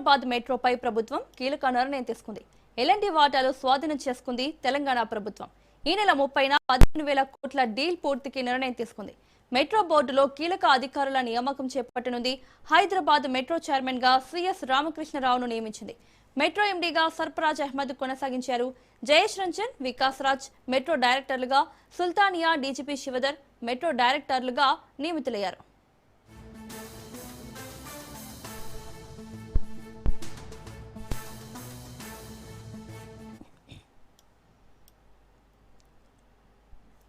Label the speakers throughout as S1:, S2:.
S1: హైదరాబాద్ మెట్రోపై ప్రభుత్వం కీలక నిర్ణయం తీసుకుంది. ఎల్ఎన్టీ వాటాలు స్వాధీనం చేసుకుంది తెలంగాణ ప్రభుత్వం. ఈ నెల 30న 15,000 కోట్ల డీల్ పూర్తికి నిర్ణయం తీసుకుంది. మెట్రో బోర్డులో కీలక అధికారుల నియామకం చేపట్టనుంది. హైదరాబాద్ మెట్రో చైర్మన్ గా సిఎస్ రామకృష్ణరావును నియమించింది. మెట్రో ఎండీగా సర్ఫరాజ్ అహ్మద్ కొనసాగించారు. జయేష్ రంజన్, వికాస్ రాజ్ మెట్రో డైరెక్టర్లుగా, సుల్తానియా, డీజీపీ శివధర్ మెట్రో డైరెక్టర్లుగా నియమితులయ్యారు.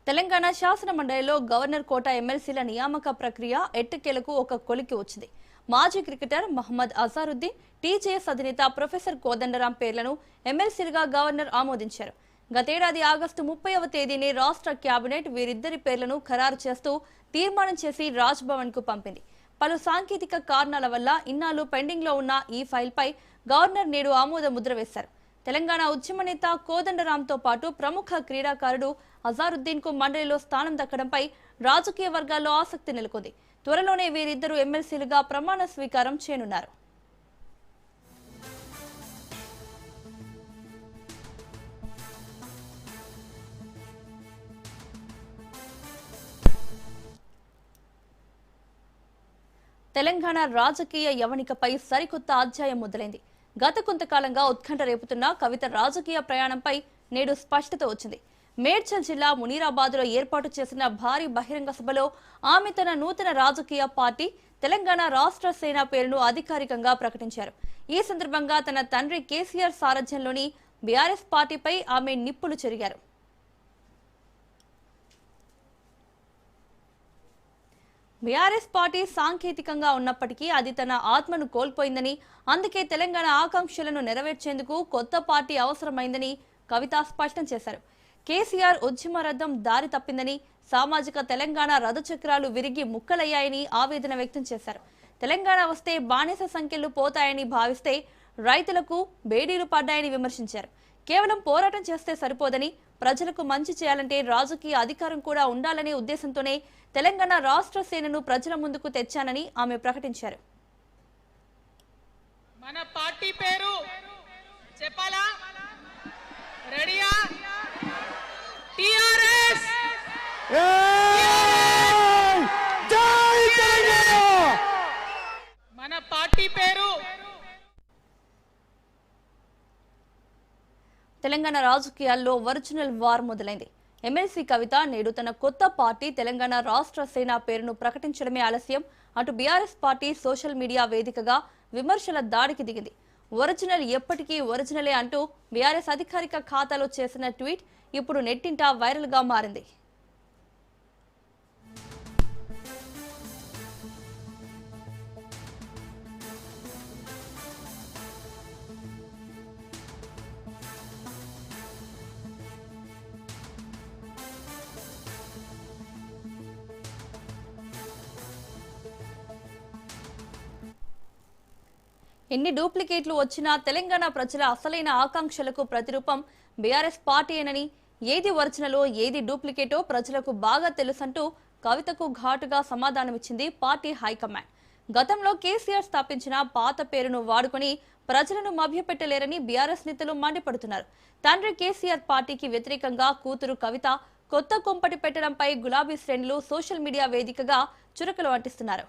S1: తెలంగాణ శాసన మండలిలో గవర్నర్ కోట ఎమ్మెల్సీల నియామక ప్రక్రియ ఎట్టకేలకు ఒక కొలికి వచ్చింది. మాజీ క్రికెటర్ మహమ్మద్ అజారుద్దీన్, టీజేఎస్ అధినేత ప్రొఫెసర్ కోదండరాం పేర్లను ఎమ్మెల్సీలుగా గవర్నర్ ఆమోదించారు. గతేడాది ఆగస్టు 30వ తేదీనే రాష్ట్ర కేబినెట్ వీరిద్దరి పేర్లను ఖరారు చేస్తూ తీర్మానం చేసి రాజ్ భవన్ కు పంపింది. పలు సాంకేతిక కారణాల వల్ల ఇన్నాళ్లు పెండింగ్ లో ఉన్న ఈ ఫైల్పై గవర్నర్ నేడు ఆమోద ముద్ర వేశారు. తెలంగాణ ఉద్యమ నేత కోదండరాంతో పాటు ప్రముఖ క్రీడాకారుడు అజారుద్దీన్ కు మండలిలో స్థానం దక్కడంపై రాజకీయ వర్గాల్లో ఆసక్తి నెలకొంది. త్వరలోనే వీరిద్దరూ ఎమ్మెల్సీలుగా ప్రమాణ స్వీకారం చేయనున్నారు. తెలంగాణ రాజకీయ యవనికపై సరికొత్త అధ్యాయం మొదలైంది. గత కొంతకాలంగా ఉత్కంఠ రేపుతున్న కవిత రాజకీయ ప్రయాణంపై నేడు స్పష్టత వచ్చింది. మేడ్చల్ జిల్లా మునీరాబాద్లో ఏర్పాటు చేసిన భారీ బహిరంగ సభలో ఆమె తన నూతన రాజకీయ పార్టీ తెలంగాణ రాష్ట్ర సేన పేరును అధికారికంగా ప్రకటించారు. ఈ సందర్భంగా తన తండ్రి కేసీఆర్ సారథ్యంలోని బీఆర్ఎస్ పార్టీపై ఆమె నిప్పులు చెరిగారు. బీఆర్ఎస్ పార్టీ సాంకేతికంగా ఉన్నప్పటికీ అది తన ఆత్మను కోల్పోయిందని, అందుకే తెలంగాణ ఆకాంక్షలను నెరవేర్చేందుకు కొత్త పార్టీ అవసరమైందని కవిత స్పష్టం చేశారు. కేసీఆర్ ఉద్యమ రథం దారి తప్పిందని, సామాజిక తెలంగాణ రథచక్రాలు విరిగి ముక్కలయ్యాయని ఆవేదన వ్యక్తం చేశారు. తెలంగాణ వస్తే బానిస సంఖ్యలు పోతాయని భావిస్తే రైతులకు బేడీలు పడ్డాయని విమర్శించారు. కేవలం పోరాటం చేస్తే సరిపోదని, ప్రజలకు మంచి చేయాలంటే రాజకీయ అధికారం కూడా ఉండాలనే ఉద్దేశంతోనే తెలంగాణ రాష్ట్ర సేనను ప్రజల ముందుకు తెచ్చానని ఆమె ప్రకటించారు.
S2: మన పార్టీ పేరు చెప్పాలా? రెడీయా? టిఆర్ఎస్. మన పార్టీ పేరు.
S1: తెలంగాణ రాజకీయాల్లో ఒరిజినల్ వార్ మొదలైంది. ఎమ్మెల్సీ కవిత నేడు తన కొత్త పార్టీ తెలంగాణ రాష్ట్ర సేన పేరును ప్రకటించడమే ఆలస్యం. అటు బీఆర్ఎస్ పార్టీ సోషల్ మీడియా వేదికగా విమర్శల దాడికి దిగింది. ఒరిజినల్ ఎప్పటికీ ఒరిజినలే అంటూ బీఆర్ఎస్ అధికారిక ఖాతాలో చేసిన ట్వీట్ ఇప్పుడు నెట్టింట వైరల్ గా మారింది. ఎన్ని డూప్లికేట్లు వచ్చినా తెలంగాణ ప్రజల అసలైన ఆకాంక్షలకు ప్రతిరూపం బీఆర్ఎస్ పార్టీయేనని, ఏది ఒరిజినలో ఏది డూప్లికేటో ప్రజలకు బాగా తెలుసంటూ కవితకు ఘాటుగా సమాధానమిచ్చింది పార్టీ హైకమాండ్. గతంలో కేసీఆర్ స్థాపించిన పాత పేరును వాడుకొని ప్రజలను మభ్యపెట్టలేరని బీఆర్ఎస్ నేతలు మండిపడుతున్నారు. తండ్రి కేసీఆర్ పార్టీకి వ్యతిరేకంగా కూతురు కవిత కొత్త కొంపటి పెట్టడంపై గులాబీ శ్రేణులు సోషల్ మీడియా వేదికగా చురకలు అంటిస్తున్నారు.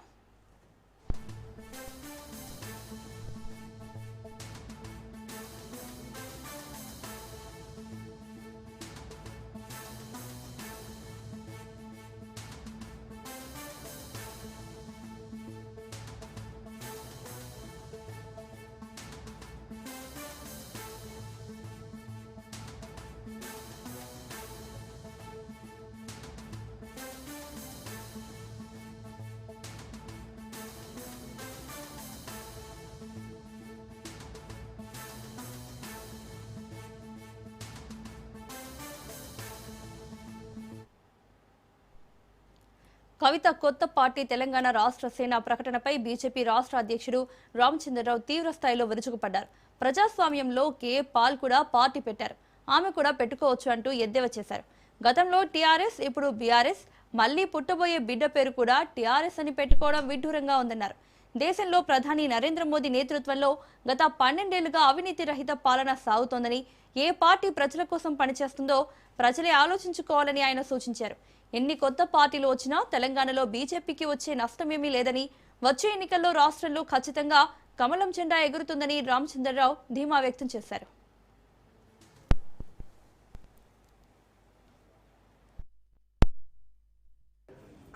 S1: కవిత కొత్త పార్టీ తెలంగాణ రాష్ట్ర సేన ప్రకటనపై బీజేపీ రాష్ట్ర అధ్యక్షుడు రామచంద్రరావు తీవ్ర స్థాయిలో విరుచుకుపడ్డారు. ప్రజాస్వామ్యంలో కేఏ పాల్ కూడా పార్టీ పెట్టారు, ఆమె కూడా పెట్టుకోవచ్చు అంటూ ఎద్దేవా చేశారు. గతంలో టీఆర్ఎస్, ఇప్పుడు బీఆర్ఎస్, మళ్లీ పుట్టబోయే బిడ్డ పేరు కూడా టీఆర్ఎస్ అని పెట్టుకోవడం విడ్డూరంగా ఉందన్నారు. దేశంలో ప్రధాని నరేంద్ర మోదీ నేతృత్వంలో గత 12 ఏళ్లుగా అవినీతి రహిత పాలన సాగుతోందని, ఏ పార్టీ ప్రజల కోసం పనిచేస్తుందో ప్రజలే ఆలోచించుకోవాలని ఆయన సూచించారు. ఎన్ని కొత్త పార్టీలు వచ్చినా తెలంగాణలో బీజేపీకి వచ్చే నష్టమేమీ లేదని, వచ్చే ఎన్నికల్లో రాష్ట్రంలో ఖచ్చితంగా కమలం జెండా ఎగురుతుందని రామచంద్రరావు ధీమా వ్యక్తం చేశారు.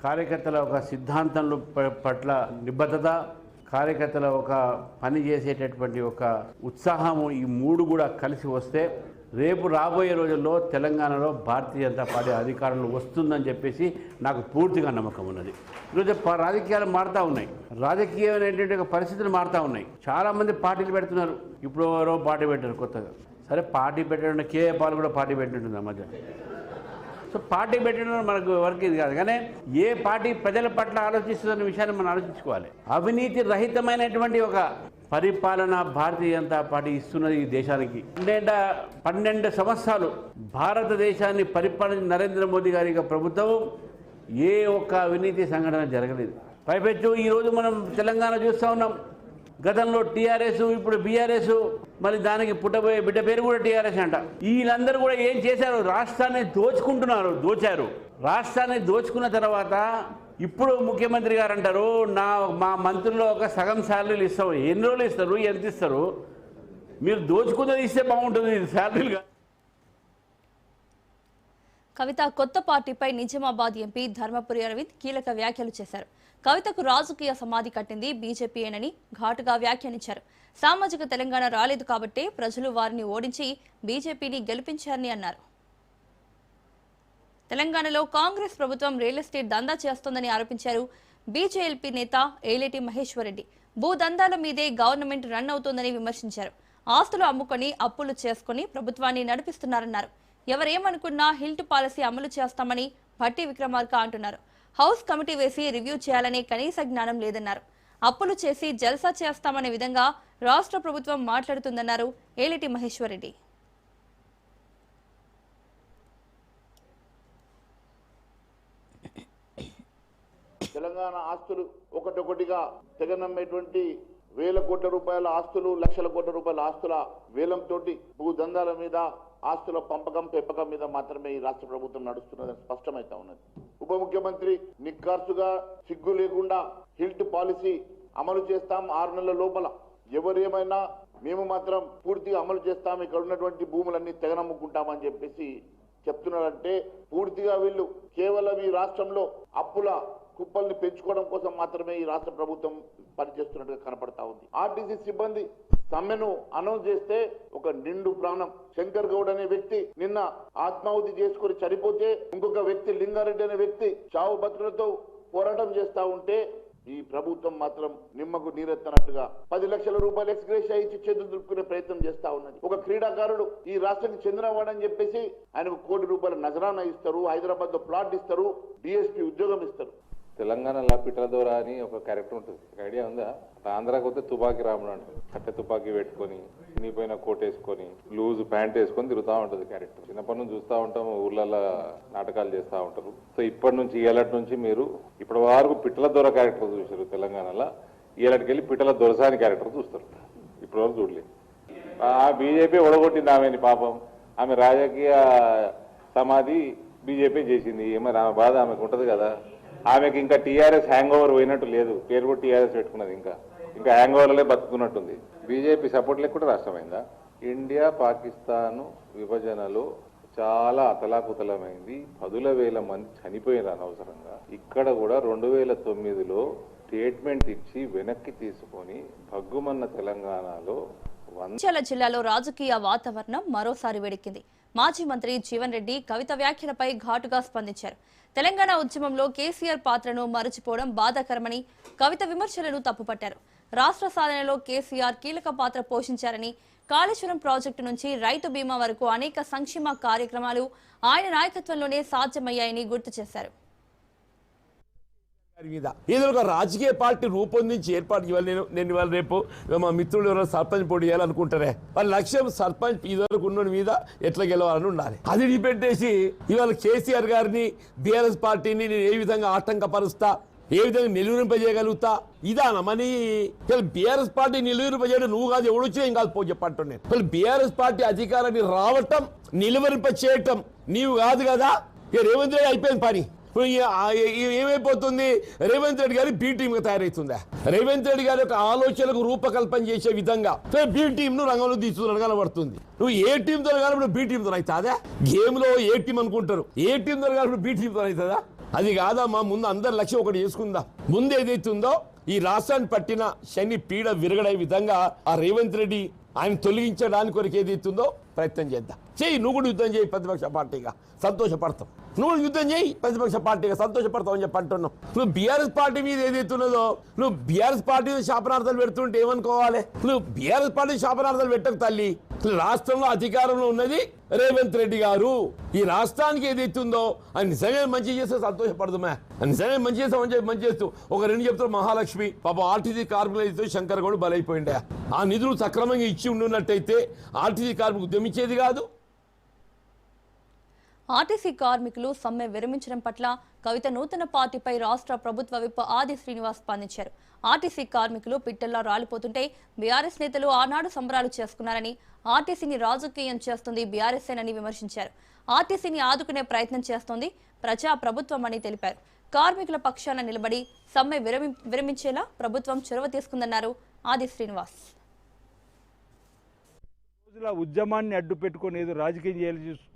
S3: కార్యకర్తల ఒక సిద్ధాంతంలో పట్ల నిబద్ధత, కార్యకర్తల ఒక పని చేసేటటువంటి ఒక ఉత్సాహము, ఈ మూడు కూడా కలిసి వస్తే రేపు రాబోయే రోజుల్లో తెలంగాణలో భారతీయ జనతా పార్టీ అధికారంలో వస్తుందని చెప్పేసి నాకు పూర్తిగా నమ్మకం ఉన్నది. ఈరోజు రాజకీయాలు మారుతూ ఉన్నాయి, రాజకీయమైనటువంటి ఒక పరిస్థితులు మారుతూ ఉన్నాయి. చాలామంది పార్టీలు పెడుతున్నారు. ఇప్పుడు ఎవరో పార్టీ పెట్టారు కొత్తగా. సరే, పార్టీ పెట్టడం కేఏ పాల్ కూడా పార్టీ పెట్టింటుంది ఆ మధ్య. సో పార్టీ పెట్టడం మనకు ఎవరికి ఇది కాదు, కానీ ఏ పార్టీ ప్రజల పట్ల ఆలోచిస్తుందన్న విషయాన్ని మనం ఆలోచించుకోవాలి. అవినీతి రహితమైనటువంటి ఒక పరిపాలన భారతీయ జనతా పార్టీ ఇస్తున్నది ఈ దేశానికి. 12 సంవత్సరాలు భారతదేశాన్ని పరిపాలన నరేంద్ర మోదీ గారి ప్రభుత్వం ఏ ఒక్క అవినీతి సంఘటన జరగలేదు. పైపెచ్చు ఈరోజు మనం తెలంగాణ చూస్తూ ఉన్నాం. గతంలో టీఆర్ఎస్, ఇప్పుడు బీఆర్ఎస్, మరి దానికి పుట్టబోయే బిడ్డ పేరు కూడా టీఆర్ఎస్ అంట. వీళ్ళందరూ కూడా ఏం చేశారు? రాష్ట్రాన్ని దోచారు. రాష్ట్రాన్ని దోచుకున్న తర్వాత ఇప్పుడు ముఖ్యమంత్రి గారు అంటారు, మా మంత్రుల్లో ఒక సగం శాలరీలు ఇస్తాం. ఎన్ని రోజులు ఇస్తారు, ఎంత ఇస్తారు? మీరు దోచుకున్నది ఇస్తే బాగుంటుంది, ఇది శాలరీలుగా.
S1: కవిత కొత్త పార్టీపై నిజామాబాద్ ఎంపీ ధర్మపురి అరవింద్ కీలక వ్యాఖ్యలు చేశారు. కవితకు రాజకీయ సమాధి కట్టింది బీజేపీయేనని ఘాటుగా వ్యాఖ్యానించారు. సామాజిక తెలంగాణ రాలేదు కాబట్టే ప్రజలు వారిని ఓడించి బీజేపీని గెలిపించారని అన్నారు. తెలంగాణలో కాంగ్రెస్ ప్రభుత్వం రియల్ ఎస్టేట్ దందా చేస్తోందని ఆరోపించారు. బీజేఎల్పీ నేత ఏలేటి మహేశ్వర్ రెడ్డి భూదందాల మీదే గవర్నమెంట్ రన్ అవుతోందని విమర్శించారు. ఆస్తులు అమ్ముకొని అప్పులు చేసుకుని ప్రభుత్వాన్ని నడిపిస్తున్నారన్నారు. ఎవరేమనుకున్నా హిల్ట్ పాలసీ అమలు చేస్తామని భట్టి విక్రమార్క అంటున్నారు. హౌస్ కమిటీ వేసి రివ్యూ చేయాలనే కనీస జ్ఞానం లేదన్నారు. అప్పులు చేసి జల్సా చేస్తామనే విధంగా రాష్ట్ర ప్రభుత్వం మాట్లాడుతుందన్నారు ఏలేటి మహేశ్వర్ రెడ్డి.
S4: తెలంగాణ ఆస్తులు ఒకటొకటిగా తెగనమ్మేటువంటి వేల కోట్ల రూపాయల ఆస్తులు, లక్షల కోట్ల రూపాయల ఆస్తుల వేలంతో భూదందాల మీద, ఆస్తుల పెంపకం మీద మాత్రమే ఈ రాష్ట్ర ప్రభుత్వం నడుస్తున్నదని స్పష్టమైతా ఉన్నది. ఉప ముఖ్యమంత్రి నిక్కార్సుగా, సిగ్గు లేకుండా హిల్ట్ పాలసీ అమలు చేస్తాం 6 నెలల లోపల, ఎవరేమైనా మేము మాత్రం పూర్తిగా అమలు చేస్తాం, ఇక్కడ ఉన్నటువంటి భూములన్నీ తెగనమ్ముకుంటామని చెప్పేసి చెప్తున్నారంటే పూర్తిగా వీళ్ళు కేవలం ఈ రాష్ట్రంలో అప్పుల కుప్పల్ని పెంచుకోవడం కోసం మాత్రమే ఈ రాష్ట్ర ప్రభుత్వం పనిచేస్తున్నట్టుగా కనపడతా ఉంది. ఆర్టీసీ సిబ్బంది సమ్మెను అనౌన్స్ చేస్తే ఒక నిండు ప్రాణం శంకర్ గౌడ్ అనే వ్యక్తి నిన్న ఆత్మాహుతి చేసుకుని చనిపోతే, ఇంకొక వ్యక్తి లింగారెడ్డి అనే వ్యక్తి చావు బతుకులతో పోరాటం చేస్తా ఉంటే ఈ ప్రభుత్వం మాత్రం నిమ్మకు నీరెత్తనట్టుగా 10 లక్షల రూపాయలు ఎక్స్గ్రేషియా ఇచ్చి చేతులు దులుపుకునే ప్రయత్నం చేస్తా ఉన్నది. ఒక క్రీడాకారుడు ఈ రాష్ట్రానికి చెందినవాడని చెప్పేసి ఆయనకు ₹1 కోటి నజరానా ఇస్తారు, హైదరాబాద్ లో ప్లాట్ ఇస్తారు, డిఎస్పీ ఉద్యోగం ఇస్తారు.
S5: తెలంగాణలో పిట్టల దొర అని ఒక క్యారెక్టర్ ఉంటుంది, ఐడియా ఉందా? ఆంధ్రాకి వస్తే తుపాకీ రాముడు అంటారు. కట్టె తుపాకీ పెట్టుకొని, చినిపోయిన కోట్ వేసుకొని, లూజ్ ప్యాంట్ వేసుకొని తిరుగుతూ ఉంటుంది క్యారెక్టర్. చిన్నప్పటి నుంచి చూస్తూ ఉంటాము, ఊర్లలో నాటకాలు చేస్తూ ఉంటారు. సో ఇప్పటి నుంచి ఏళ్ళటి నుంచి మీరు ఇప్పటి వరకు పిట్టల దొర క్యారెక్టర్ చూసారు తెలంగాణలో, ఏళ్ళకి వెళ్ళి పిట్టల దొరసాని క్యారెక్టర్ చూస్తారు. ఇప్పటి వరకు చూడలేదు. ఆ బీజేపీ ఒడగొట్టింది ఆమెని, పాపం ఆమె రాజకీయ సమాధి బీజేపీ చేసింది. మరి ఆమె బాధ ఆమెకు ఉంటుంది కదా. ఆమెకి ఇంకా టీఆర్ఎస్ హ్యాంగ్ ఓవర్ పోయినట్టు లేదు, పేరు కూడా టీఆర్ఎస్ పెట్టుకున్నది, ఇంకా హ్యాంగ్ ఓవర్లే బతుకున్నట్టుంది. బీజేపీ సపోర్ట్ లేకుండా రాష్ట్రమైందా? ఇండియా పాకిస్తాన్ విభజనలో చాలా అతలాకుతలమైంది, 10,000 మంది చనిపోయినారు అనవసరంగా. ఇక్కడ కూడా 2009లో స్టేట్మెంట్ ఇచ్చి వెనక్కి తీసుకొని భగ్గుమన్న తెలంగాణలో
S1: మంచిర్యాల జిల్లాలో రాజకీయ వాతావరణం మరోసారి వేడెక్కింది. మాజీ మంత్రి జీవన్ రెడ్డి కవిత వ్యాఖ్యలపై ఘాటుగా స్పందించారు. తెలంగాణ ఉద్యమంలో కేసీఆర్ పాత్రను మరచిపోవడం బాధాకరమని కవిత విమర్శలను తప్పుపట్టారు. రాష్ట్ర సాధనలో కేసీఆర్ కీలక పాత్ర పోషించారని, కాళేశ్వరం ప్రాజెక్టు నుంచి రైతు బీమా వరకు అనేక సంక్షేమ కార్యక్రమాలు ఆయన నాయకత్వంలోనే సాధ్యమయ్యాయని గుర్తు చేశారు.
S6: ఏదో ఒక రాజకీయ పార్టీ రూపొందించి ఏర్పాటు చేయాలి. నేను ఇవాళ రేపు మా మిత్రులు ఎవరైనా సర్పంచ్ పోటీ చేయాలనుకుంటారే, వాళ్ళ లక్ష్యం సర్పంచ్ ఇదివరకు ఉన్న మీద ఎట్లా గెలవాలని ఉండాలి. అది డిపెండ్ చేసి ఇవాళ కేసీఆర్ గారిని, బీఆర్ఎస్ పార్టీని నేను ఏ విధంగా ఆటంకపరుస్తా, ఏ విధంగా నిలువరింపజేయగలుగుతా ఇదానమని బీఆర్ఎస్ పార్టీ నిలువరింపజేయడం నువ్వు కాదు ఎవడొచ్చినా ఏం కాదు చెప్పంటాను నేను బీఆర్ఎస్ పార్టీ అధికారాన్ని రావటం నిలువరింప చేయటం నీవు కాదు కదా ఇక రేవంత్ రెడ్డి అయిపోయింది పని ఏమైపోతుంది రేవంత్ రెడ్డి గారి బి టీమ్ గా తయారవుతుందా రేవంత్ రెడ్డి గారి యొక్క ఆలోచనలకు రూపకల్పన చేసే విధంగా బి టీమ్ ను రంగంలో తీసుకుని కనబడుతుంది నువ్వు ఏ టీమ్ తో కనబడి బి టీమ్ తో అవుతుందా గేమ్ లో ఏ టీం అనుకుంటారు ఏ టీమ్ తో కనబడి బి టీమ్ తో అవుతుందా అది కాదమ్మా ముందు అందరి లక్ష్యం ఒకటి చేసుకుందాం ముందు ఏదైతుందో ఈ రాష్ట్రాన్ని పట్టిన శని పీడ విరగడే విధంగా ఆ రేవంత్ రెడ్డి ఆయన తొలగించడానికి కొరకు ఏదైతుందో ప్రయత్నం చేద్దాం చెయ్యి నువ్వు కూడా యుద్ధం చేయి ప్రతిపక్ష పార్టీగా సంతోషపడతాం నువ్వు యుద్ధం చేయి ప్రతిపక్ష పార్టీగా సంతోషపడతావు అని చెప్పి అంటున్నావు నువ్వు బీఆర్ఎస్ పార్టీ మీద ఏదైతున్నదో నువ్వు బీఆర్ఎస్ పార్టీ శాపనార్థాలు పెడుతుంటే ఏమనుకోవాలి నువ్వు బీఆర్ఎస్ పార్టీ శాపనార్థాలు పెట్టకు తల్లి రాష్ట్రంలో అధికారంలో ఉన్నది రేవంత్ రెడ్డి గారు ఈ రాష్ట్రానికి ఏదైతుందో ఆయన నిజంగా మంచి చేస్తే సంతోషపడదుమే నిజంగా మంచి చేస్తామని మంచి చేస్తూ ఒక రెండు చెప్తారు మహాలక్ష్మి పాప ఆర్టీసీ కార్మికులైతే శంకర్ గౌడ్ బలైపోయిండే ఆ నిధులు సక్రమంగా ఇచ్చి ఉండున్నట్టయితే ఆర్టీసీ కార్మికులు ఉద్యమించేది కాదు
S1: ఆర్టీసీ కార్మికులు సమ్మె విరమించడం పట్ల కవిత నూతన పార్టీపై రాష్ట్ర ప్రభుత్వ విప్ ఆది శ్రీనివాస్ స్పందించారు ఆర్టీసీ కార్మికులు పిట్టల్లో రాలిపోతుంటే బీఆర్ఎస్ నేతలు ఆనాడు సంబరాలు చేసుకున్నారని ఆర్టీసీని రాజకీయం చేస్తుంది బీఆర్ఎస్ఏనని విమర్శించారు ఆర్టీసీని ఆదుకునే ప్రయత్నం చేస్తోంది ప్రజా ప్రభుత్వం అని తెలిపారు కార్మికుల పక్షాన నిలబడి సమ్మె విరమించేలా ప్రభుత్వం చొరవ తీసుకుందన్నారు ఆది శ్రీనివాస్
S7: ఉద్యమాన్ని అడ్డు పెట్టుకుని ఏదో రాజకీయం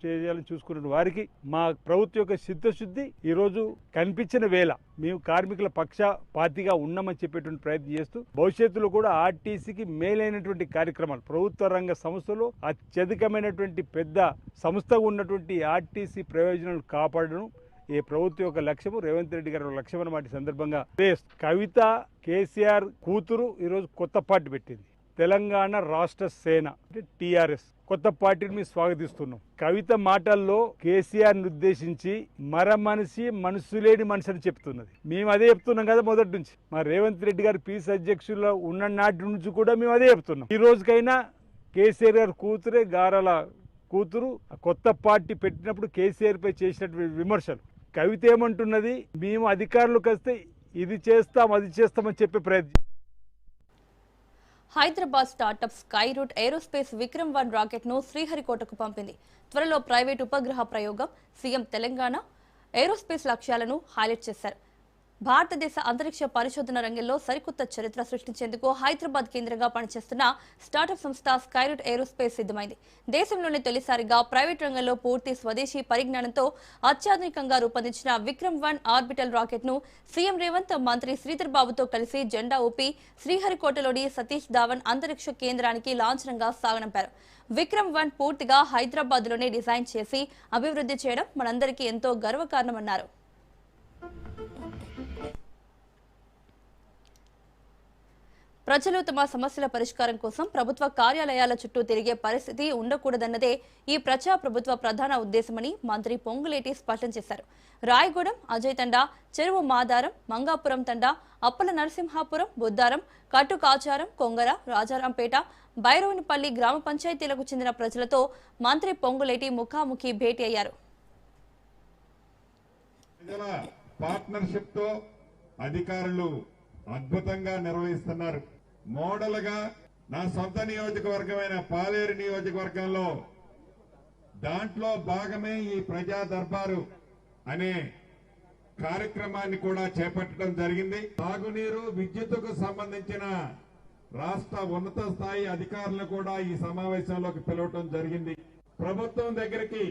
S7: చేయాలని చూసుకున్న వారికి మా ప్రభుత్వం యొక్క చిత్తశుద్ధి ఈరోజు కనిపించిన వేళ మేము కార్మికుల పక్ష పార్టీగా ఉన్నామని చెప్పేటువంటి ప్రయత్నం చేస్తూ భవిష్యత్తులో కూడా ఆర్టీసీకి మేలైనటువంటి కార్యక్రమాలు ప్రభుత్వ రంగ సంస్థలో అత్యధికమైనటువంటి పెద్ద సంస్థగా ఉన్నటువంటి ఆర్టీసీ ప్రయోజనాలు కాపాడడం ఈ ప్రభుత్వం యొక్క లక్ష్యము రేవంత్ రెడ్డి గారి లక్ష్యం అన్నమాట సందర్భంగా కవిత కేసీఆర్ కూతురు ఈరోజు కొత్త పార్టీ పెట్టింది తెలంగాణ రాష్ట్ర సేన అంటే టీఆర్ఎస్ కొత్త పార్టీని మేము స్వాగతిస్తున్నాం కవిత మాటల్లో కేసీఆర్ ని ఉద్దేశించి మనసు లేని మనిషి అని చెప్తున్నది మేము అదే చెప్తున్నాం కదా మొదటి నుంచి మా రేవంత్ రెడ్డి గారు పీస్ అధ్యక్షుల్లో ఉన్న నాటి నుంచి కూడా మేము అదే చెప్తున్నాం ఈ రోజుకైనా కేసీఆర్ గారు కూతురే గారాల కూతురు కొత్త పార్టీ పెట్టినప్పుడు కేసీఆర్ పై చేసినటువంటి విమర్శలు కవిత ఏమంటున్నది మేము అధికారులకు వస్తే ఇది చేస్తాం అది చేస్తామని చెప్పే ప్రయత్నం
S1: Hyderabad startup Skyroot aerospace విక్రమ్-1 రాకెట్ ను శ్రీహరికోటకు పంపింది త్వరలో ప్రైవేట్ ఉపగ్రహ ప్రయోగం సీఎం తెలంగాణ ఏరోస్పేస్ లక్ష్యాలను హైలైట్ చేశారు భారతదేశ అంతరిక్ష పరిశోధన రంగంలో సరికొత్త చరిత్ర సృష్టించేందుకు హైదరాబాద్ కేంద్రంగా పనిచేస్తున్న స్టార్టప్ సంస్థ స్కైరూట్ ఏరోస్పేస్ సిద్ధమైంది దేశంలోనే తొలిసారిగా ప్రైవేట్ రంగంలో పూర్తి స్వదేశీ పరిజ్ఞానంతో అత్యాధునికంగా రూపొందించిన విక్రమ్-1 ఆర్బిటల్ రాకెట్ ను సీఎం రేవంత్ మంత్రి శ్రీధర్ బాబుతో కలిసి జెండా ఊపి శ్రీహరికోటలోని సతీష్ ధావన్ అంతరిక్ష కేంద్రానికి లాంఛనంగా సాగనంపారు విక్రమ్-1 పూర్తిగా హైదరాబాద్ లోనే డిజైన్ చేసి అభివృద్ధి చేయడం మనందరికీ ఎంతో గర్వకారణమన్నారు ప్రజలు తమ సమస్యల పరిష్కారం కోసం ప్రభుత్వ కార్యాలయాల చుట్టూ తిరిగే పరిస్థితి ఉండకూడదన్నదే ఈ ప్రజా ప్రభుత్వ ప్రధాన ఉద్దేశమని మంత్రి పొంగులేటి స్పష్టం చేశారు రాయగూడెం అజయ్ తండా చెరువు మాదారం మంగాపురం తండా అప్పల నరసింహాపురం బుద్దారం కట్టుకాచారం కొంగర రాజారాంపేట బైరవనిపల్లి గ్రామ పంచాయతీలకు చెందిన ప్రజలతో మంత్రి పొంగులేటి ముఖాముఖి భేటీ అయ్యారు
S8: పార్ట్నర్షిప్ తో అధికారులు అద్భుతంగా నిర్వహిస్తున్నారు మోడల్ గా నా సొంత నియోజకవర్గమైన పాలేరు నియోజకవర్గంలో దాంట్లో భాగమే ఈ ప్రజా దర్బారు అనే కార్యక్రమాన్ని కూడా చేపట్టడం జరిగింది తాగునీరు విద్యుత్తుకు సంబంధించిన రాష్ట్ర ఉన్నత స్థాయి అధికారులను కూడా ఈ సమావేశంలోకి పిలవటం జరిగింది ప్రభుత్వం దగ్గరికి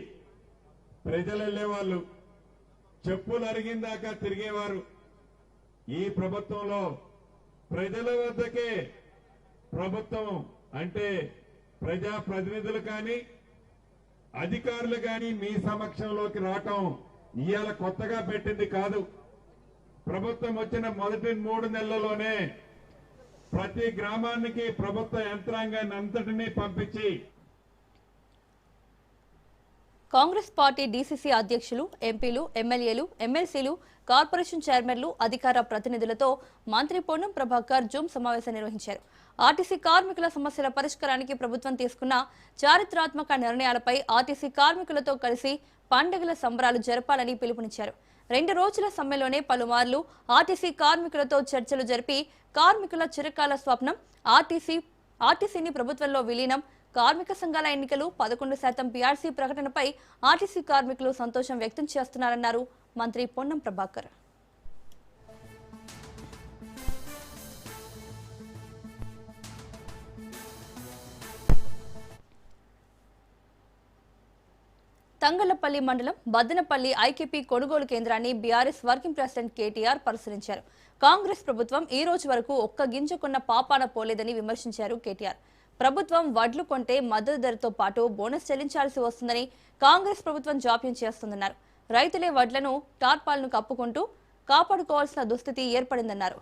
S8: ప్రజలు వెళ్లేవాళ్ళు చెప్పులు అరిగిందాకా తిరిగేవారు ఈ ప్రభుత్వంలో ప్రజల వద్దకే ప్రభుత్వం అంటే ప్రజా ప్రతినిధులు కానీ అధికారులు కానీ మీ సమక్షంలోకి రావటం ఇవాళ కొత్తగా పెట్టింది కాదు ప్రభుత్వం వచ్చిన మొదటి 3 నెలల్లోనే ప్రతి గ్రామానికి ప్రభుత్వ యంత్రాంగాన్ని అంతటినీ పంపించి
S1: కాంగ్రెస్ పార్టీ డీసీసీ అధ్యక్షులు ఎంపీలు ఎమ్మెల్యేలు ఎమ్మెల్సీలు కార్పొరేషన్ చైర్మన్లు అధికార ప్రతినిధులతో మంత్రి పొన్నం ప్రభాకర్ జూమ్ సమావేశం నిర్వహించారు ఆర్టీసీ కార్మికుల సమస్యల పరిష్కారానికి ప్రభుత్వం తీసుకున్న చారిత్రాత్మక నిర్ణయాలపై ఆర్టీసీ కార్మికులతో కలిసి పండుగల సంబరాలు జరపాలని పిలుపునిచ్చారు 2 రోజుల సమ్మెలోనే పలుమార్లు ఆర్టీసీ కార్మికులతో చర్చలు జరిపి కార్మికుల చిరకాల స్వప్నం ఆర్టీసీని ప్రభుత్వంలో విలీనం, కార్మిక సంఘాల ఎన్నికలు, 11% పీఆర్సీ ప్రకటనపై ఆర్టీసీ కార్మికులు సంతోషం వ్యక్తం చేస్తున్నారన్నారు మంత్రి పొన్నం ప్రభాకర్. తంగళ్లపల్లి మండలం బద్దనపల్లి ఐకేపీ కొనుగోలు కేంద్రాన్ని బీఆర్ఎస్ వర్కింగ్ ప్రెసిడెంట్ కేటీఆర్ పరిశీలించారు. కాంగ్రెస్ ప్రభుత్వం ఈ రోజు వరకు ఒక్క గింజ కొన్న పాపాన పోలేదని విమర్శించారు కేటీఆర్. ప్రభుత్వం వడ్లు కొంటే మద్దతు ధరతో పాటు బోనస్ చెల్లించాల్సి వస్తుందని, కాంగ్రెస్ ప్రభుత్వం జాప్యం చేస్తుందన్నారు. రైతులే వడ్లను టార్పాలను కప్పుకుంటూ కాపాడుకోవాల్సిన దుస్థితి ఏర్పడిందన్నారు.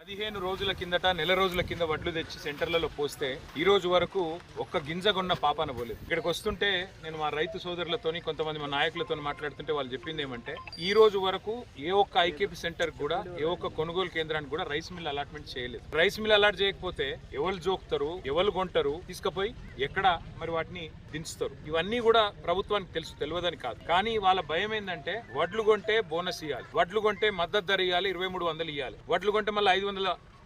S9: 15 రోజుల కిందట నెల రోజుల కింద వడ్లు తెచ్చి సెంటర్లలో పోస్తే ఈ రోజు వరకు ఒక్క గింజ కొన్న పాపాన పోలేదు. ఇక్కడికి వస్తుంటే నేను మా రైతు సోదరులతోని కొంతమంది మా నాయకులతో మాట్లాడుతుంటే వాళ్ళు చెప్పింది ఏమంటే ఈ రోజు వరకు ఏ ఒక్క ఐకేపీ సెంటర్ కూడా ఏ ఒక్క కొనుగోలు కేంద్రానికి కూడా రైస్ మిల్ అలాట్మెంట్ చేయలేదు. రైస్ మిల్ అలాట్ చేయకపోతే ఎవరు జోక్తారు, ఎవరు కొంటారు, తీసుకుపోయి ఎక్కడ మరి వాటిని దించుతారు. ఇవన్నీ కూడా ప్రభుత్వానికి తెలియదని కాదు. కానీ వాళ్ళ భయం ఏంటంటే వడ్లు కొంటే బోనస్ ఇవ్వాలి, వడ్లు కొంటే మద్దతు ధర ఇవ్వాలి, 2300 ఇవ్వాలి, వడ్లు కొంటే మళ్ళీ 500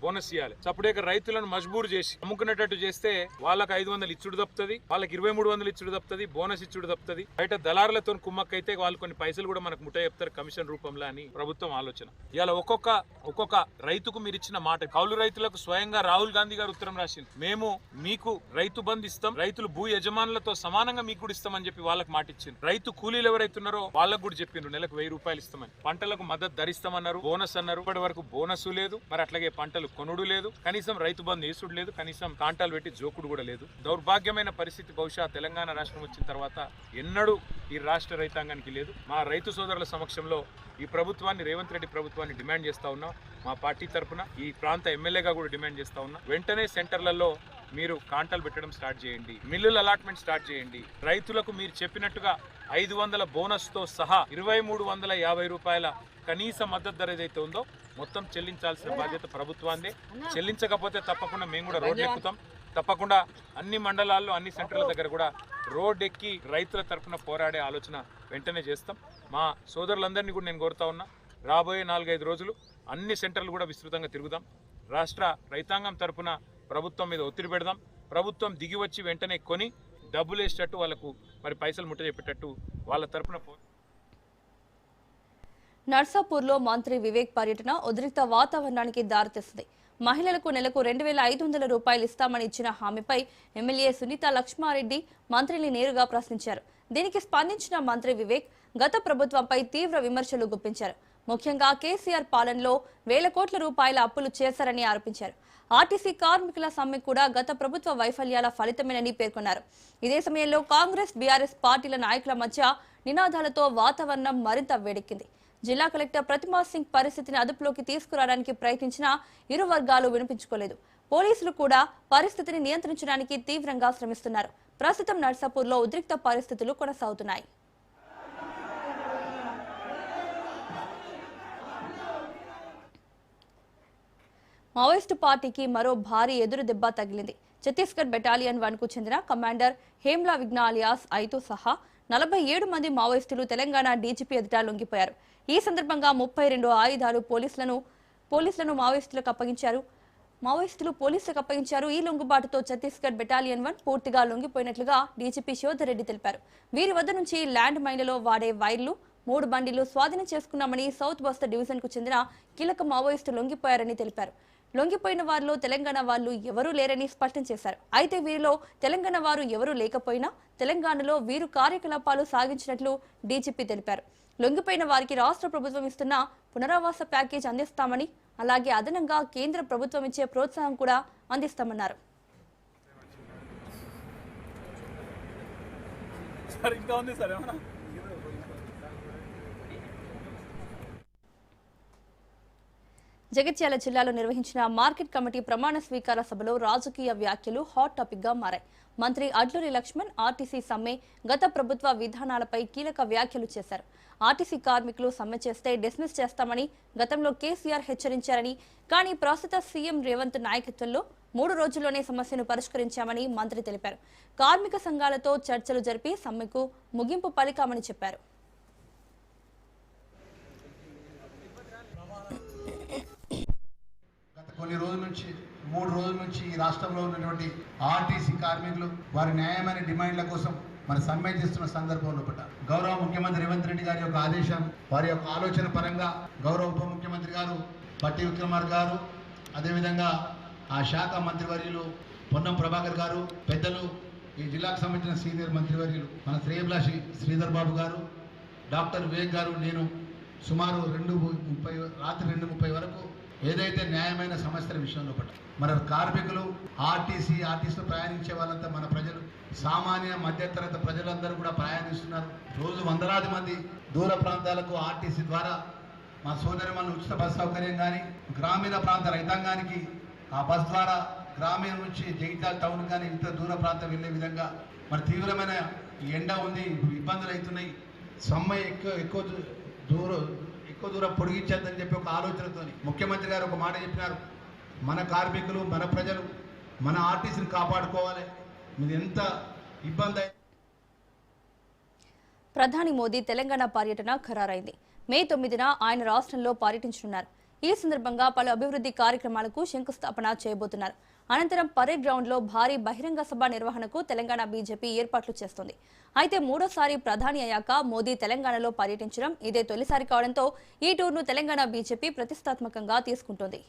S9: బోనస్ ఇవ్వాలి. సపరేట్ రైతులను మజ్బూర్ చేసి అమ్ముకునేటట్టు చేస్తే వాళ్ళకి 500 ఇచ్చుడు తప్పుతుంది, వాళ్ళకి 2300 ఇచ్చుడు తప్పుతుంది, బోనస్ ఇచ్చుడు తప్పుతుంది. బయట దళారులతో కుమ్మక్కైతే వాళ్ళు కొన్ని పైసలు కూడా మనకు ముట్ట చెప్తారు కమిషన్ రూపంలో అని ప్రభుత్వం ఆలోచన. ఇవాళ ఒక్కొక్క రైతుకు మీరు ఇచ్చిన మాట, కౌలు రైతులకు స్వయంగా రాహుల్ గాంధీ గారు ఉత్తరం రాసింది, మేము మీకు రైతు బంధు ఇస్తాం, రైతులు భూ యజమానులతో సమానంగా మీకు కూడా ఇస్తామని చెప్పి వాళ్ళకి మాట ఇచ్చింది. రైతు కూలీలు ఎవరైతున్నారో వాళ్ళకు కూడా చెప్పిండ్రు నెలకు 1000 రూపాయలు ఇస్తామని. పంటలకు మద్దతు ధరిస్తామన్నారు, బోనస్ అన్నారు. ఇప్పటి వరకు బోనస్ లేదు, మరి అట్లాగే పంటలు కొనుడు లేదు, కనీసం రైతు బంధు వేసుడు లేదు, కనీసం కాంటాలు పెట్టి జోకుడు కూడా లేదు. దౌర్భాగ్యమైన పరిస్థితి బహుశా తెలంగాణ రాష్ట్రం వచ్చిన తర్వాత ఎన్నడూ ఈ రాష్ట్ర రైతాంగానికి లేదు. మా రైతు సోదరుల సమక్షంలో ఈ ప్రభుత్వాన్ని, రేవంత్ రెడ్డి ప్రభుత్వాన్ని డిమాండ్ చేస్తా ఉన్నాం. మా పార్టీ తరఫున ఈ ప్రాంత ఎమ్మెల్యేగా కూడా డిమాండ్ చేస్తా ఉన్నాం. వెంటనే సెంటర్లలో మీరు కాంటాలు పెట్టడం స్టార్ట్ చేయండి, మిల్లుల అలాట్మెంట్ స్టార్ట్ చేయండి. రైతులకు మీరు చెప్పినట్టుగా 500 బోనస్తో సహా 2350 రూపాయల కనీస మద్దతు ధర ఏదైతే ఉందో మొత్తం చెల్లించాల్సిన బాధ్యత ప్రభుత్వాన్ని. చెల్లించకపోతే తప్పకుండా మేము కూడా రోడ్డు ఎక్కుతాం. తప్పకుండా అన్ని మండలాల్లో అన్ని సెంటర్ల దగ్గర కూడా రోడ్ ఎక్కి రైతుల తరఫున పోరాడే ఆలోచన వెంటనే చేస్తాం. మా సోదరులందరినీ కూడా నేను కోరుతా ఉన్నా, రాబోయే 4-5 రోజులు అన్ని సెంటర్లు కూడా విస్తృతంగా తిరుగుదాం. రాష్ట్ర రైతాంగం తరఫున ప్రభుత్వం మీద ఒత్తిడి పెడదాం. ప్రభుత్వం దిగి వచ్చి వెంటనే కొని డబ్బులు వేసేటట్టు, వాళ్ళకు మరి పైసలు ముట్ట చెప్పేటట్టు వాళ్ళ తరఫున.
S1: నర్సాపూర్లో మంత్రి వివేక్ పర్యటన ఉద్రిక్త వాతావరణానికి దారితీస్తుంది. మహిళలకు నెలకు 2500 రూపాయలు ఇస్తామని ఇచ్చిన హామీపై ఎమ్మెల్యే సునీత లక్ష్మారెడ్డి మంత్రిని నేరుగా ప్రశ్నించారు. దీనికి స్పందించిన మంత్రి వివేక్ గత ప్రభుత్వంపై తీవ్ర విమర్శలు గుప్పించారు. ముఖ్యంగా కేసీఆర్ పాలనలో 1000 కోట్ల రూపాయల అప్పులు చేశారని ఆరోపించారు. ఆర్టీసీ కార్మికుల సమ్మె కూడా గత ప్రభుత్వ వైఫల్యాల ఫలితమేనని పేర్కొన్నారు. ఇదే సమయంలో కాంగ్రెస్, బీఆర్ఎస్ పార్టీల నాయకుల మధ్య నినాదాలతో వాతావరణం మరింత వేడెక్కింది. జిల్లా కలెక్టర్ ప్రతిమా సింగ్ పరిస్థితిని అదుపులోకి తీసుకురావడానికి ప్రయత్నించినా ఇరు వర్గాలు వినిపించుకోలేదు. పోలీసులు కూడా పరిస్థితిని నియంత్రించడానికి తీవ్రంగా శ్రమిస్తున్నారు. ప్రస్తుతం నర్సాపూర్లో ఉద్రిక్త పరిస్థితులు కొనసాగుతున్నాయి. మావోయిస్టు పార్టీకి మరో భారీ ఎదురు దెబ్బ తగిలింది. ఛత్తీస్గఢ్ బెటాలియన్ 1కు చెందిన కమాండర్ హేమ్లా విఘ్న అలియాస్ ఐతో సహా 47 మంది మావోయిస్టులు తెలంగాణ డీజీపీ ఎదుట లొంగిపోయారు. ఈ సందర్భంగా 32 ఆయుధాలు పోలీసులను మావోయిస్టులకు అప్పగించారు. ఈ లొంగుబాటుతో ఛత్తీస్గఢ్ బెటాలియన్ 1 పూర్తిగా లొంగిపోయినట్లుగా డీజీపీ శివధర్ తెలిపారు. వీరి వద్ద నుంచి ల్యాండ్ మైన్లలో వాడే వైర్లు, 3 బండిలు స్వాధీనం చేసుకున్నామని సౌత్ బస్తా డివిజన్ కు చెందిన కీలక మావోయిస్టు లొంగిపోయారని తెలిపారు. లొంగిపోయిన వారిలో తెలంగాణ వాళ్లు ఎవరూ లేరని స్పష్టం చేశారు. అయితే వీరిలో తెలంగాణ వారు ఎవరూ లేకపోయినా తెలంగాణలో వీరు కార్యకలాపాలు సాగించినట్లు డీజీపీ తెలిపారు. లొంగిపోయిన వారికి రాష్ట్ర ప్రభుత్వం ఇస్తున్న పునరావాస ప్యాకేజ్ అందిస్తామని, అలాగే అదనంగా కేంద్ర ప్రభుత్వం ఇచ్చే ప్రోత్సాహం కూడా అందిస్తామన్నారు. జగిత్యాల జిల్లాలో నిర్వహించిన మార్కెట్ కమిటీ ప్రమాణ స్వీకార సభలో రాజకీయ వ్యాఖ్యలు హాట్ టాపిక్ గా మారాయి. మంత్రి అడ్లూరి లక్ష్మణ్ ఆర్టీసీ సమ్మె, గత ప్రభుత్వ విధానాలపై కీలక వ్యాఖ్యలు చేశారు. ఆర్టీసీ కార్మికులు సమ్మె చేస్తే డిస్మిస్ చేస్తామని గతంలో కేసీఆర్ హెచ్చరించారని, కానీ ప్రస్తుత సీఎం రేవంత్ నాయకత్వంలో 3 రోజుల్లోనే సమస్యను పరిష్కరించామని మంత్రి తెలిపారు. కార్మిక సంఘాలతో చర్చలు జరిపి సమ్మెకు ముగింపు పలికామని చెప్పారు.
S10: కొన్ని రోజుల నుంచి 3 రోజుల నుంచి ఈ రాష్ట్రంలో ఉన్నటువంటి ఆర్టీసీ కార్మికులు వారి న్యాయమైన డిమాండ్ల కోసం మరి సమ్మె చేస్తున్న సందర్భంలో గౌరవ ముఖ్యమంత్రి రేవంత్ రెడ్డి గారి యొక్క ఆదేశం, వారి యొక్క ఆలోచన పరంగా గౌరవ ఉప ముఖ్యమంత్రి గారు పట్టి విక్రమార్ గారు, అదేవిధంగా ఆ శాఖ మంత్రివర్యులు పొన్నం ప్రభాకర్ గారు, పెద్దలు ఈ జిల్లాకు సంబంధించిన సీనియర్ మంత్రివర్యులు మన శ్రేయభిలాషి శ్రీధర్ బాబు గారు, డాక్టర్ వివేక్ గారు, నేను సుమారు 2:30 రాత్రి 2:30 వరకు ఏదైతే న్యాయమైన సమస్యల విషయంలో మన కార్మికులు ఆర్టీసీలో ప్రయాణించే వాళ్ళంతా మన ప్రజలు, సామాన్య మధ్యతరగతి ప్రజలందరూ కూడా ప్రయాణిస్తున్నారు. రోజు వందలాది మంది దూర ప్రాంతాలకు ఆర్టీసీ ద్వారా మా సోదరిమణులు ఉచిత బస్ సౌకర్యం కానీ, గ్రామీణ ప్రాంత రైతాంగానికి ఆ బస్ ద్వారా గ్రామీణ నుంచి జగిత్యాల టౌన్ కానీ ఇతర దూర ప్రాంతం వెళ్ళే విధంగా మరి తీవ్రమైన ఎండ ఉంది, ఇబ్బందులు అవుతున్నాయి. సమ్మె ఎక్కువ దూరం పొడిగించేద్దని చెప్పి ఒక ఆలోచనతో ముఖ్యమంత్రి గారు ఒక మాట చెప్పినారు, మన కార్మికులు, మన ప్రజలు, మన ఆర్టీసీని కాపాడుకోవాలి. మీరు ఎంత ఇబ్బంది.
S1: ప్రధాని మోదీ తెలంగాణ పర్యటన ఖరారైంది. మే 9న ఆయన రాష్ట్రంలో పర్యటించనున్నారు. ఈ సందర్భంగా పలు అభివృద్ధి కార్యక్రమాలకు శంకుస్థాపన చేయబోతున్నారు. అనంతరం పరేడ్ గ్రౌండ్ లో భారీ బహిరంగ సభ నిర్వహణకు తెలంగాణ బీజేపీ ఏర్పాట్లు చేస్తోంది. అయితే 3వ ప్రధాని అయ్యాక మోదీ తెలంగాణలో పర్యటించడం ఇదే తొలిసారి కావడంతో ఈ టూర్ను తెలంగాణ బీజేపీ ప్రతిష్టాత్మకంగా తీసుకుంటోంది.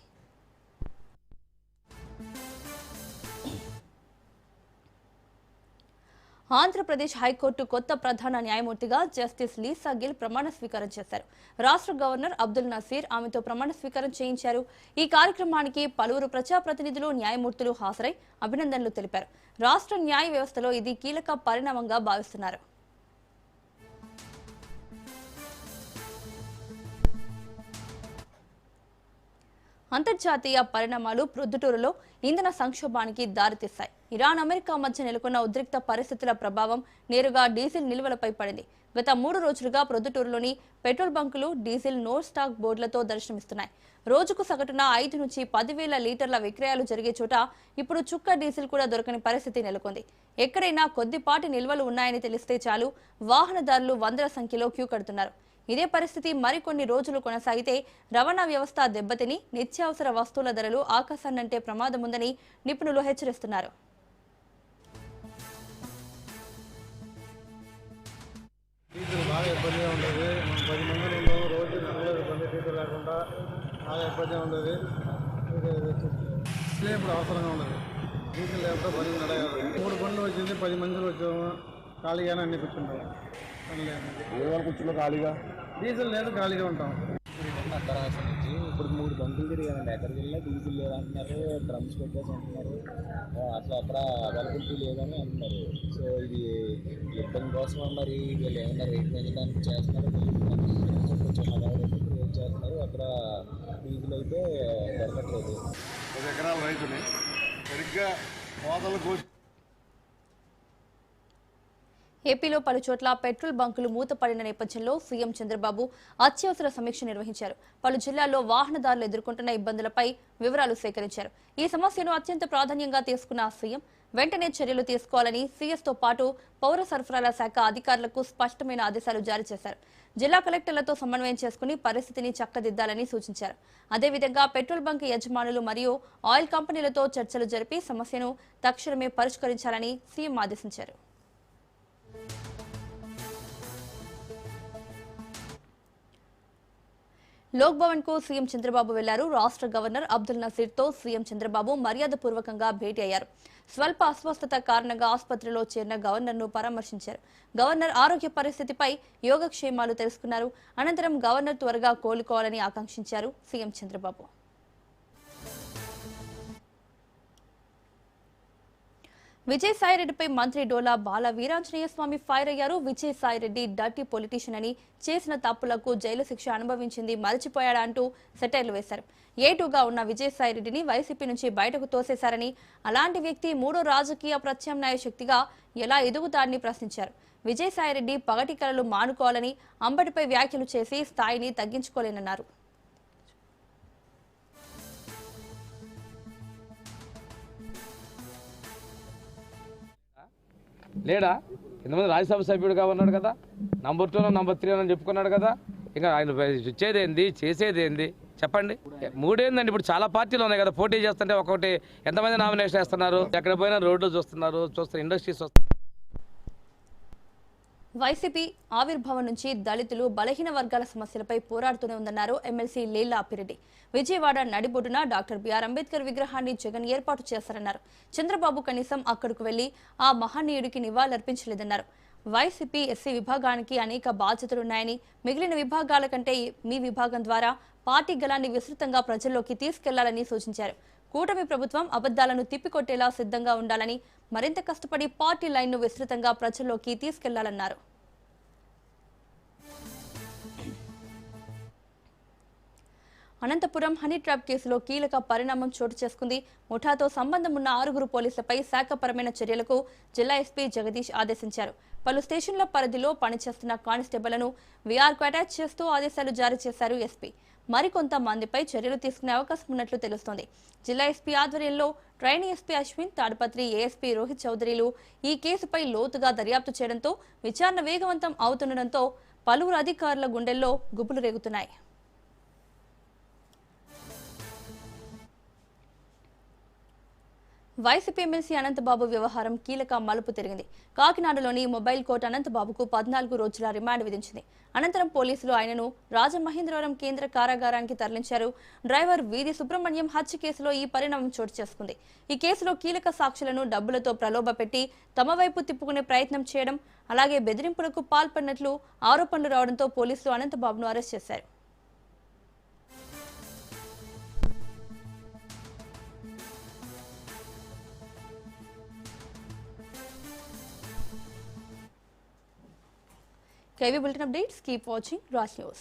S1: ఆంధ్రప్రదేశ్ హైకోర్టు కొత్త ప్రధాన న్యాయమూర్తిగా జస్టిస్ లీసా గిల్ ప్రమాణ స్వీకారం చేశారు. రాష్ట్ర గవర్నర్ అబ్దుల్ నసీర్ ఆమెతో ప్రమాణ స్వీకారం చేయించారు. ఈ కార్యక్రమానికి పలువురు ప్రజాప్రతినిధులు, న్యాయమూర్తులు హాజరై అభినందనలు తెలిపారు. రాష్ట్ర న్యాయ వ్యవస్థలో ఇది కీలక పరిణామంగా భావిస్తున్నారు. అంతర్జాతీయ పరిణామాలు ప్రొద్దుటూరులో ఇంధన సంక్షోభానికి దారితీశాయి. ఇరాన్, అమెరికా మధ్య నెలకొన్న ఉద్రిక్త పరిస్థితుల ప్రభావం నేరుగా డీజిల్ నిల్వలపై పడింది. గత 3 రోజులుగా ప్రొద్దుటూరులోని పెట్రోల్ బంకులు డీజిల్ నో స్టాక్ బోర్డులతో దర్శనమిస్తున్నాయి. రోజుకు సగటున 5 నుంచి 10,000 లీటర్ల విక్రయాలు జరిగే చోట ఇప్పుడు చుక్క డీజిల్ కూడా దొరకని పరిస్థితి నెలకొంది. ఎక్కడైనా కొద్దిపాటి నిల్వలు ఉన్నాయని తెలిస్తే చాలు వాహనదారులు వందల సంఖ్యలో క్యూ కడుతున్నారు. ఇదే పరిస్థితి మరికొన్ని రోజులు కొనసాగితే రవాణా వ్యవస్థ దెబ్బతిని నిత్యావసర వస్తువుల ధరలు ఆకాశాన్నంటే ప్రమాదముందని నిపుణులు హెచ్చరిస్తున్నారు.
S11: డీజిల్ బాగా ఇబ్బందిగా ఉండేది. మనం 10 మంది ఉన్నాము, రోజు నమ్మలేదు ఇబ్బంది, డీజిల్ లేకుండా బాగా ఇబ్బందిగా ఉండేది. ఇప్పుడు అవసరంగా ఉండదు, డీజిల్ లేకపోతే పని నడయాలి. 3 బండ్లు వచ్చింది, 10 మందిలు వచ్చాము, ఖాళీగానే అన్ని కూర్చుంటాం. పని లేదు, కూర్చున్నాం ఖాళీగా, డీజిల్ లేదు, ఖాళీగా ఉంటాం.
S12: అక్కడ నుంచి ఇప్పుడు 3 బంకులు తిరిగానండి. ఎక్కడికి వెళ్ళినా డీజిల్ లేదంటున్నారు, డ్రమ్స్ పెట్టేసి అంటున్నారు, అసలు అక్కడ అవైలబిలిటీ లేదని అంటున్నారు. సో ఇది యుద్ధం కోసం మరి వీళ్ళు ఏమన్నా రేట్ పెంచడానికి చేస్తున్నారు, కొంచెం రేట్ చేస్తున్నారు. అక్కడ డీజిల్ అయితే దొరకట్లేదు.
S11: 10 ఎకరాల రైతుని సరిగ్గా కోతలు కోసి
S1: ఏపీలో పలు చోట్ల పెట్రోల్ బంకులు మూతపడిన నేపథ్యంలో సీఎం చంద్రబాబు అత్యవసర సమీక్ష నిర్వహించారు. పలు జిల్లాల్లో వాహనదారులు ఎదుర్కొంటున్న ఇబ్బందులపై వివరాలు సేకరించారు. ఈ సమస్యను అత్యంత ప్రాధాన్యంగా తీసుకున్న సీఎం వెంటనే చర్యలు తీసుకోవాలని సీఎస్తో పాటు పౌర సరఫరాల శాఖ అధికారులకు స్పష్టమైన ఆదేశాలు జారీ చేశారు. జిల్లా కలెక్టర్లతో సమన్వయం చేసుకుని పరిస్థితిని చక్కదిద్దాలని సూచించారు. అదేవిధంగా పెట్రోల్ బంక్ యజమానులు మరియు ఆయిల్ కంపెనీలతో చర్చలు జరిపి సమస్యను తక్షణమే పరిష్కరించాలని సీఎం ఆదేశించారు. లోక్ భవన్ కు సీఎం చంద్రబాబు వెళ్లారు. రాష్ట్ర గవర్నర్ అబ్దుల్ నసీర్ తో సీఎం చంద్రబాబు మర్యాదపూర్వకంగా భేటీ అయ్యారు. స్వల్ప అస్వస్థత కారణంగా ఆసుపత్రిలో చేరిన గవర్నర్ ను పరామర్శించారు. గవర్నర్ ఆరోగ్య పరిస్థితిపై యోగక్షేమాలు తెలుసుకున్నారు. అనంతరం గవర్నర్ త్వరగా కోలుకోవాలని ఆకాంక్షించారు సీఎం చంద్రబాబు. విజయసాయిరెడ్డిపై మంత్రి డోలా బాల వీరాంజనేయ స్వామి ఫైర్ అయ్యారు. విజయసాయిరెడ్డి డర్టీ పొలిటీషియన్ అని, చేసిన తప్పులకు జైలు శిక్ష అనుభవించింది మరచిపోయాడా అంటూ సెటైర్లు వేశారు. ఏటూగా ఉన్న విజయసాయిరెడ్డిని వైసీపీ నుంచి బయటకు తోసేశారని, అలాంటి వ్యక్తి 3వ రాజకీయ ప్రత్యామ్నాయ శక్తిగా ఎలా ఎదుగుతాడని ప్రశ్నించారు. విజయసాయిరెడ్డి పగటి కలలు మానుకోవాలని, అంబటిపై వ్యాఖ్యలు చేసి స్థాయిని తగ్గించుకోలేనన్నారు.
S13: లేడా? ఇంతమంది రాజ్యసభ సభ్యుడిగా ఉన్నాడు కదా, నంబర్ 2 నంబర్ 3 అని చెప్పుకున్నాడు కదా. ఇంకా ఆయన ఇచ్చేదేంది, చేసేదేంది చెప్పండి? 3 ఏందండి? ఇప్పుడు చాలా పార్టీలు ఉన్నాయి కదా, పోటీ చేస్తుంటే ఒకటి ఎంతమంది నామినేషన్ వేస్తున్నారు, ఎక్కడ పోయినా రోడ్లు చూస్తున్నారు, ఇండస్ట్రీస్ వస్తున్నారు.
S1: వైసీపీ ఆవిర్భావం నుంచి దళితులు, బలహీన వర్గాల సమస్యలపై పోరాడుతూనే ఉందన్నారు ఎమ్మెల్సీ లీలా అప్పిరెడ్డి. విజయవాడ నడిబొడ్డున డాక్టర్ బిఆర్ అంబేద్కర్ విగ్రహాన్ని జగన్ ఏర్పాటు చేశారన్నారు. చంద్రబాబు కనీసం అక్కడకు వెళ్లి ఆ మహనీయుడికి నివాళులర్పించలేదన్నారు. వైసీపీ ఎస్సీ విభాగానికి అనేక బాధ్యతలున్నాయని, మిగిలిన విభాగాల కంటే మీ విభాగం ద్వారా పార్టీ గలాన్ని విస్తృతంగా ప్రజల్లోకి తీసుకెళ్లాలని సూచించారు. కూటమి ప్రభుత్వం అబద్దాలను తిప్పికొట్టేలా సిద్ధంగా ఉండాలని, మరింత కష్టపడి పార్టీ లైన్ను విస్తృతంగా ప్రజల్లోకి తీసుకెళ్లాలన్నారు. అనంతపురం హనీ ట్రాప్ కేసులో కీలక పరిణామం చోటు చేసుకుంది. ముఠాతో సంబంధం ఉన్న 6 పోలీసులపై శాఖపరమైన చర్యలకు జిల్లా ఎస్పీ జగదీష్ ఆదేశించారు. పలు స్టేషన్ల పరిధిలో పనిచేస్తున్న కానిస్టేబుళ్లను వీఆర్కు అటాచ్ చేస్తూ ఆదేశాలు జారీ చేశారు ఎస్పీ. మరికొంత మందిపై చర్యలు తీసుకునే అవకాశం ఉన్నట్లు తెలుస్తోంది. జిల్లా ఎస్పీ ఆధ్వర్యంలో trainee SP Ashwin, Tadipatri ASP Rohit చౌదరిలు ఈ కేసుపై లోతుగా దర్యాప్తు చేయడంతో విచారణ వేగవంతం అవుతుండటంతో పలువురు అధికారుల గుండెల్లో గుబులు రేగుతున్నాయి. వైసీపీ ఎమ్మెల్సీ అనంతబాబు వ్యవహారం కీలక మలుపు తిరిగింది. కాకినాడలోని మొబైల్ కోర్టు అనంతబాబుకు 14 రోజుల రిమాండ్ విధించింది. అనంతరం పోలీసులు ఆయనను రాజమహేంద్రవరం కేంద్ర కారాగారానికి తరలించారు. డ్రైవర్ వీధి సుబ్రహ్మణ్యం హత్య కేసులో ఈ పరిణామం చోటు చేసుకుంది. ఈ కేసులో కీలక సాక్షులను డబ్బులతో ప్రలోభపెట్టి తమ వైపు తిప్పుకునే ప్రయత్నం చేయడం, అలాగే బెదిరింపులకు పాల్పడినట్లు ఆరోపణలు రావడంతో పోలీసులు అనంతబాబును అరెస్ట్ చేశారు. KV Bulletin updates. Keep watching Raj News.